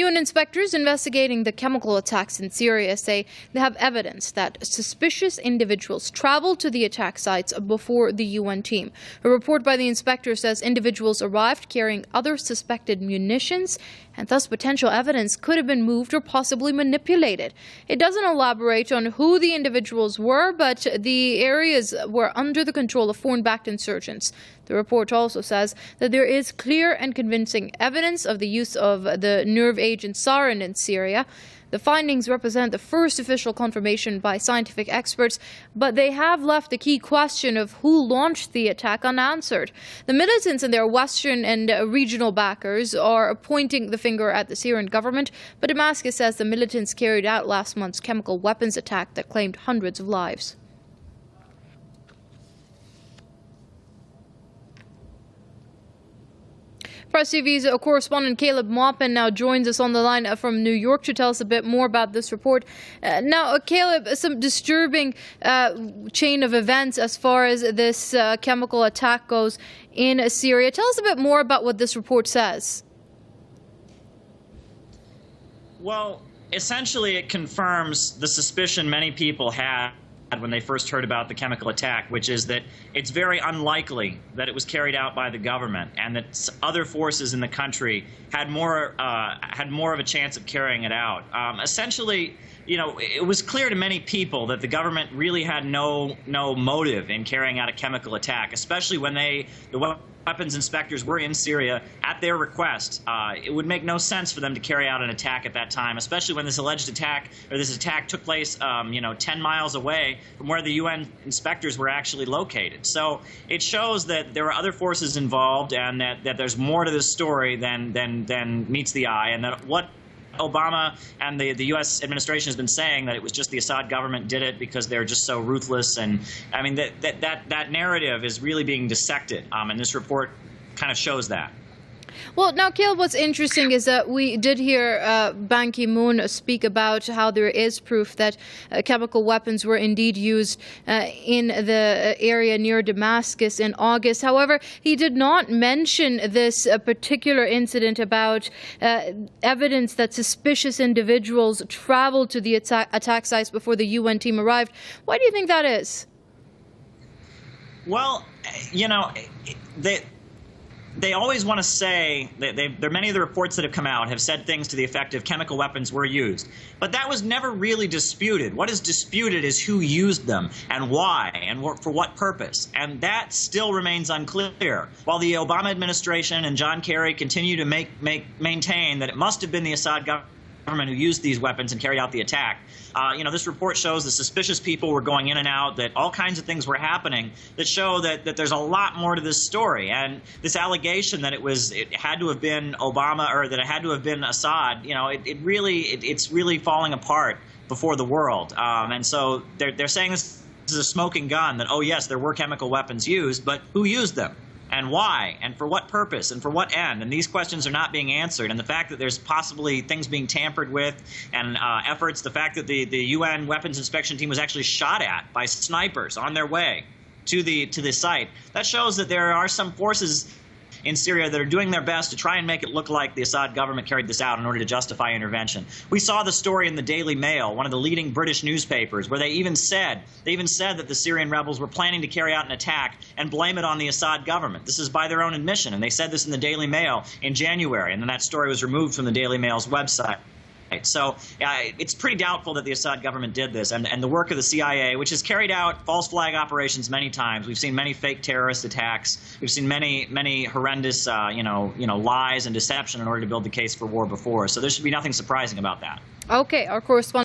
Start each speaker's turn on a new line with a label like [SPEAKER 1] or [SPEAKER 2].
[SPEAKER 1] UN inspectors investigating the chemical attacks in Syria say they have evidence that suspicious individuals traveled to the attack sites before the UN team. A report by the inspector says individuals arrived carrying other suspected munitions, and thus potential evidence could have been moved or possibly manipulated. It doesn't elaborate on who the individuals were, but the areas were under the control of foreign-backed insurgents. The report also says that there is clear and convincing evidence of the use of the nerve agent sarin in Syria. The findings represent the first official confirmation by scientific experts, but they have left the key question of who launched the attack unanswered. The militants and their Western and regional backers are pointing the finger at the Syrian government, but Damascus says the militants carried out last month's chemical weapons attack that claimed hundreds of lives. Press TV's correspondent Caleb Maupin now joins us on the line from New York to tell us a bit more about this report. Now, Caleb, some disturbing chain of events as far as this chemical attack goes in Syria. Tell us a bit more about what this report says.
[SPEAKER 2] Well, essentially it confirms the suspicion many people had when they first heard about the chemical attack, which is that it's very unlikely that it was carried out by the government, and that other forces in the country had more of a chance of carrying it out. Essentially, you know, it was clear to many people that the government really had no motive in carrying out a chemical attack, especially when the weapons inspectors were in Syria at their request. It would make no sense for them to carry out an attack at that time, especially when this alleged attack, or this attack, took place, 10 miles away from where the UN inspectors were actually located. So it shows that there are other forces involved, and that there's more to this story than meets the eye, and that what Obama and the U.S. administration has been saying, that it was just the Assad government did it because they're just so ruthless. And I mean, that narrative is really being dissected, and this report kind of shows that.
[SPEAKER 1] Well, now, Caleb, what's interesting is that we did hear Ban Ki-moon speak about how there is proof that chemical weapons were indeed used in the area near Damascus in August. However, he did not mention this particular incident about evidence that suspicious individuals traveled to the attack sites before the UN team arrived. Why do you think that is?
[SPEAKER 2] Well, you know, they always want to say that there are many of the reports that have come out have said things to the effect of chemical weapons were used. But that was never really disputed. What is disputed is who used them and why and for what purpose. And that still remains unclear. While the Obama administration and John Kerry continue to maintain that it must have been the Assad government who used these weapons and carried out the attack. This report shows that suspicious people were going in and out, that all kinds of things were happening that show that there's a lot more to this story. And this allegation that it had to have been Obama, or that it had to have been Assad, it's really falling apart before the world. And so they're saying this is a smoking gun, that, oh yes, there were chemical weapons used, but who used them? And why, and for what purpose, and for what end? And these questions are not being answered. And the fact that there's possibly things being tampered with, and the fact that the UN weapons inspection team was actually shot at by snipers on their way to the site, that shows that there are some forces in Syria that are doing their best to try and make it look like the Assad government carried this out in order to justify intervention. We saw the story in the Daily Mail, one of the leading British newspapers, where they even said that the Syrian rebels were planning to carry out an attack and blame it on the Assad government. This is by their own admission, and they said this in the Daily Mail in January, and then that story was removed from the Daily Mail's website. So it's pretty doubtful that the Assad government did this, and the work of the CIA, which has carried out false flag operations many times. We've seen many fake terrorist attacks. We've seen many horrendous lies and deception in order to build the case for war before. So there should be nothing surprising about that.
[SPEAKER 1] Okay, our correspondent